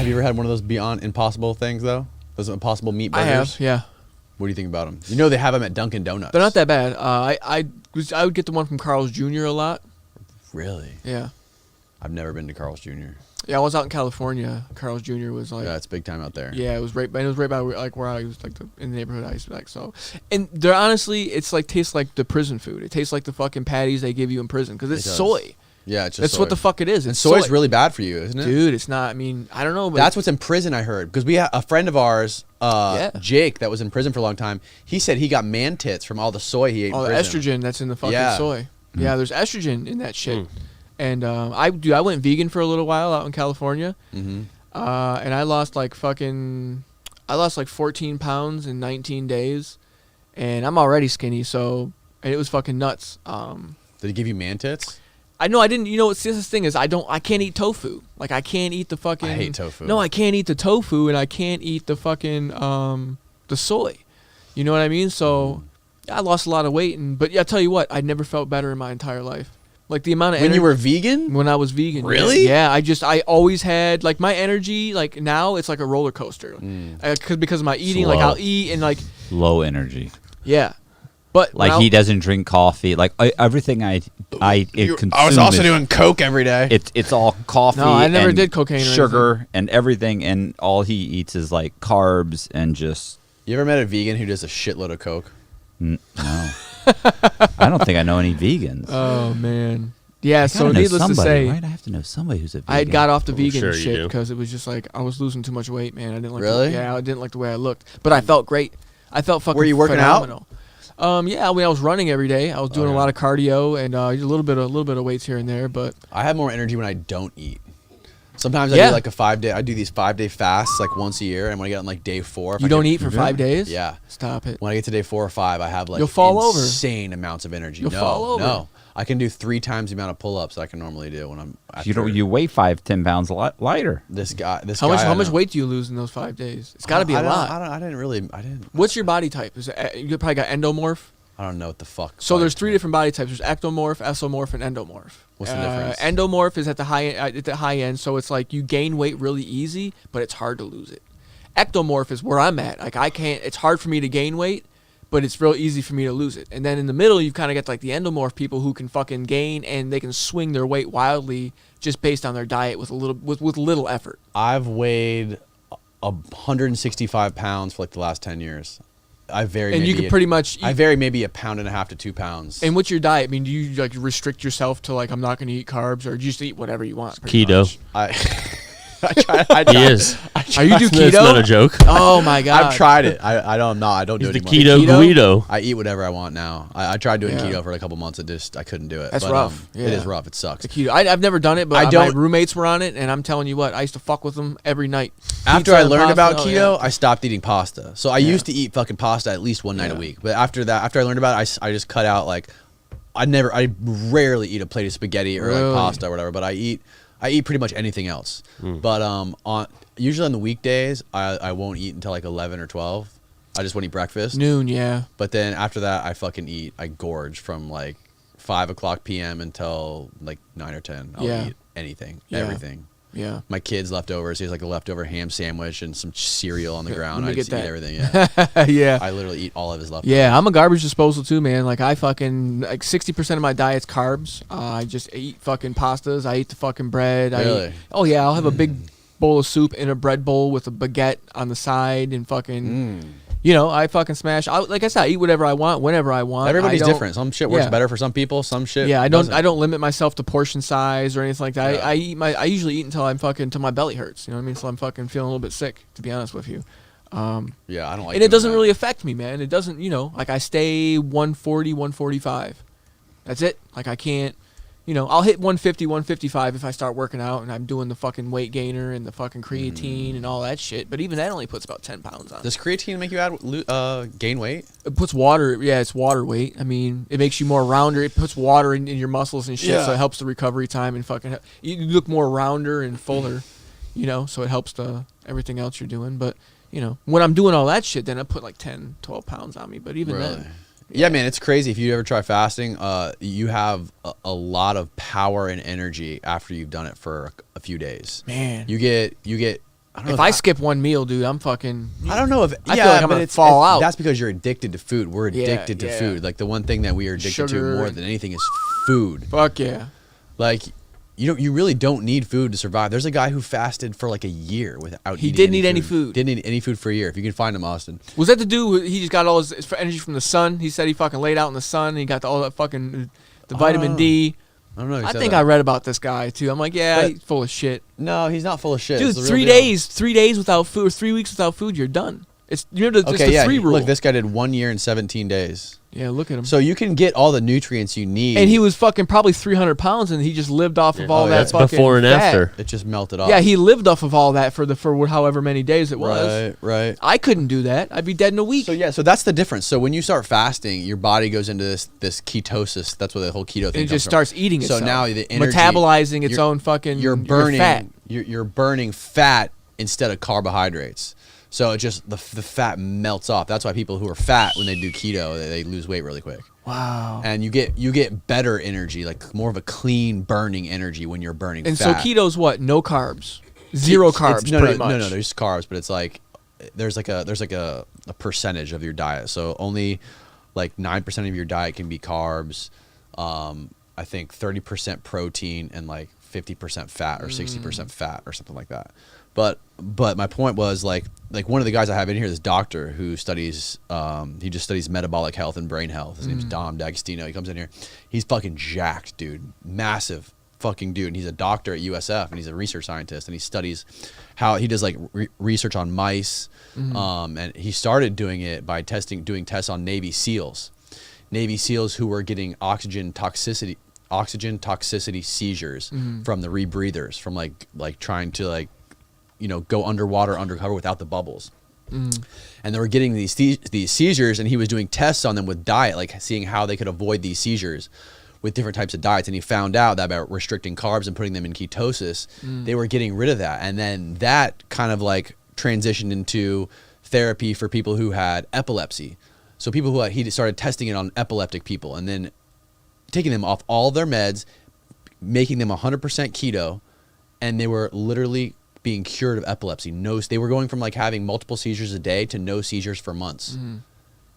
Have you ever had one of those Beyond Impossible things though? Those Impossible meat burgers? I have, yeah. What do you think about them? You know they have them at Dunkin' Donuts. They're not that bad. I would get the one from Carl's Jr. a lot. Really? Yeah. I've never been to Carl's Jr. Yeah, I was out in California. Carl's Jr. was like, yeah, it's big time out there. Yeah, it was right by like where I was, like in the neighborhood I used to be, like, so. And they're honestly, it's like tastes like the prison food. It tastes like the fucking patties they give you in prison because it's soy. Yeah, it's just that's soy. what the fuck it is. And soy's really bad for you, isn't it? Dude, it's not. I mean, I don't know. But that's what's in prison, I heard. Because we had a friend of ours, Jake, that was in prison for a long time. He said he got man tits from all the soy he ate in prison. The estrogen that's in the fucking soy. Mm. Yeah, there's estrogen in that shit. And I went vegan for a little while out in California. Mm-hmm. And I lost like 14 pounds in 19 days. And I'm already skinny, so it was fucking nuts. Did it give you man tits? I know I didn't. You know what this thing is? I can't eat tofu. Like I can't eat the fucking. I hate tofu. No, I can't eat the tofu, and I can't eat the fucking the soy. You know what I mean? So I lost a lot of weight, but yeah, I tell you what, I never felt better in my entire life. Like the amount of when you were vegan. When I was vegan, really? Yeah, I always had like my energy. Like now, it's like a roller coaster. Because of my eating, Slow. like I'll eat and like low energy. Yeah. But like he doesn't drink coffee. Like everything I consume. I was also doing coke every day. It's all coffee. No, I never and did cocaine. Sugar and everything, and all he eats is like carbs and just. You ever met a vegan who does a shitload of coke? No, I don't think I know any vegans. Oh man, yeah. So needless to say, right? I have to know somebody who's a vegan. I had got off the vegan shit because it was just like I was losing too much weight, man. I didn't like. Really? I didn't like the way I looked, but I felt great. I felt fucking. Were you working phenomenal. out? Yeah, I mean, I was running every day. I was doing a lot of cardio and a little bit of weights here and there. But I have more energy when I don't eat. Sometimes I do like a 5-day. I do these 5-day fasts like once a year, and when I get on like day 4, you don't eat for 5 days. Yeah, stop it. When I get to day 4 or 5, I have like you'll fall insane amounts of energy. You'll fall over. No, I can do 3 times the amount of pull-ups I can normally do when I'm. You weigh 5-10 pounds lighter. How much weight do you lose in those 5 days? It's got to be a lot. I didn't. What's your body type? Is it, you probably got endomorph? I don't know what the fuck. So there's 3 different body types. There's ectomorph, esomorph, and endomorph. What's the difference? Endomorph is at the high end, so it's like you gain weight really easy, but it's hard to lose it. Ectomorph is where I'm at. Like I can't. It's hard for me to gain weight, but it's real easy for me to lose it. And then in the middle, you kind of get like the endomorph people who can fucking gain and they can swing their weight wildly just based on their diet with little effort. I've weighed 165 pounds for like the last 10 years. I vary maybe a pound and a half to 2 pounds. And what's your diet? I mean, do you like restrict yourself to like I'm not going to eat carbs, or do you just eat whatever you want? Keto. He is. Are you do keto? That's not a joke. Oh my god! I've tried it. I don't do it anymore. Keto Guido. I eat whatever I want now. I tried doing keto for a couple months. I couldn't do it. That's rough. It is rough. It sucks. The keto. I've never done it, but my roommates were on it, and I'm telling you what, I used to fuck with them every night. After I learned about keto, I stopped eating pasta. So I used to eat fucking pasta at least one night a week. But after I learned about it, I just cut out like I rarely eat a plate of spaghetti or like pasta or whatever. But I eat pretty much anything else. But usually on the weekdays, I won't eat until like 11 or 12. I just won't eat breakfast. Noon, yeah. But then after that, I gorge from like 5 o'clock p.m. until like 9 or 10. I'll eat anything, everything. Yeah. My kid's leftovers. He has like a leftover ham sandwich and some cereal on the ground. I just eat everything. Yeah. Yeah. I literally eat all of his leftovers. Yeah, I'm a garbage disposal too, man. Like I fucking 60% of my diet's carbs. I just eat fucking pastas. I eat the fucking bread. Really? I'll have a big bowl of soup in a bread bowl with a baguette on the side and fucking. You know, I fucking smash. Like I said, I eat whatever I want, whenever I want. Everybody's different. Some shit works better for some people. Some shit. Yeah, I doesn't. don't limit myself to portion size or anything like that. Yeah. I usually eat until I'm fucking till my belly hurts. You know what I mean? So I'm fucking feeling a little bit sick, to be honest with you. Yeah, I don't like. And it doesn't really affect me, man. It doesn't. You know, like I stay 140, 145. That's it. Like I can't. You know, I'll hit 150, 155 if I start working out and I'm doing the fucking weight gainer and the fucking creatine and all that shit. But even that only puts about 10 pounds on. Does creatine make you gain weight? It puts water. Yeah, it's water weight. I mean, it makes you more rounder. It puts water in your muscles and shit, so it helps the recovery time and fucking. You look more rounder and fuller, you know, so it helps everything else you're doing. But, you know, when I'm doing all that shit, then I put like 10, 12 pounds on me. But even then. Yeah, man, it's crazy. If you ever try fasting, you have a lot of power and energy after you've done it for a few days. Man, you get If I skip one meal, dude, I'm fucking. I don't know if I feel like I'm gonna fall out. That's because you're addicted to food. We're addicted to food. Like the one thing that we are addicted to more than anything is food. Fuck yeah. Like you really don't need food to survive. There's a guy who fasted for like a year without. He didn't eat any food. Didn't eat any food for a year. If you can find him, Austin. Was that the dude? He just got all his energy from the sun. He said he fucking laid out in the sun. And he got all that fucking the vitamin D. I don't know. I think I read about this guy too. I'm like, yeah, he's full of shit. No, he's not full of shit. Dude, 3 days without food, or 3 weeks without food, you're done. It's the 3 rule. Look, this guy did 1 year and 17 days. Yeah, look at him. So you can get all the nutrients you need. And he was fucking probably 300 pounds, and he just lived off of all that that's fucking before and fat. after. It just melted off. Yeah, he lived off of all that for however many days it was. Right. I couldn't do that. I'd be dead in a week. So that's the difference. So when you start fasting, your body goes into this ketosis. That's what the whole keto thing. It just starts eating itself. So now the energy, metabolizing its own fucking. You're burning fat. You're burning fat instead of carbohydrates. So it just the fat melts off. That's why people who are fat, when they do keto, they lose weight really quick. Wow. And you get better energy, like more of a clean burning energy when you're burning and fat. So keto's what? No carbs. Zero carbs, pretty much. No, there's carbs, but it's like there's like a percentage of your diet. So only like 9% of your diet can be carbs. I think 30% protein and like 50% fat or 60% fat or something like that. But my point was like one of the guys I have in here, this doctor who studies, he just studies metabolic health and brain health. His name's Dom D'Agostino. He comes in here. He's fucking jacked, dude. Massive fucking dude. And he's a doctor at USF and he's a research scientist and he studies how he does like research on mice. And he started doing it by doing tests on Navy SEALs who were getting oxygen toxicity seizures from the rebreathers, from like trying to go undercover without the bubbles. And they were getting these seizures, and he was doing tests on them with diet, like seeing how they could avoid these seizures with different types of diets. And he found out that by restricting carbs and putting them in ketosis, they were getting rid of that. And then that kind of like transitioned into therapy for people who had epilepsy. So people who he started testing it on epileptic people and then taking them off all their meds, making them 100% keto, and they were literally being cured of epilepsy. They were going from like having multiple seizures a day to no seizures for months.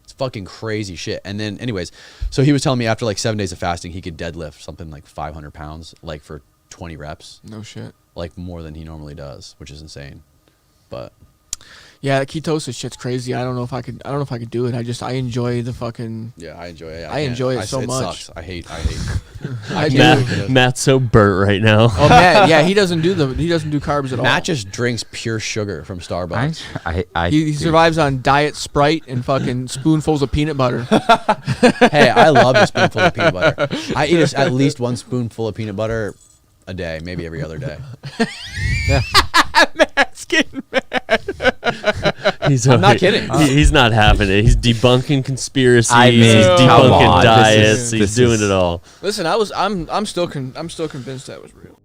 It's fucking crazy shit. And then anyways, so he was telling me after like 7 days of fasting, he could deadlift something like 500 pounds, like for 20 reps. No shit. Like more than he normally does, which is insane. But yeah, that ketosis shit's crazy. I don't know if I could do it. I enjoy the fucking. Yeah, I enjoy it. I enjoy it so much. It sucks. I hate. Matt's so burnt right now. Oh, Matt, yeah, he doesn't do carbs at all. Matt just drinks pure sugar from Starbucks. He survives on Diet Sprite and fucking spoonfuls of peanut butter. Hey, I love a spoonful of peanut butter. I eat at least one spoonful of peanut butter a day, maybe every other day. Matt's getting mad. I'm not kidding. He's not having it. He's debunking conspiracies. He's come debunking on. diets. He's doing it all. Listen, I'm still convinced that was real.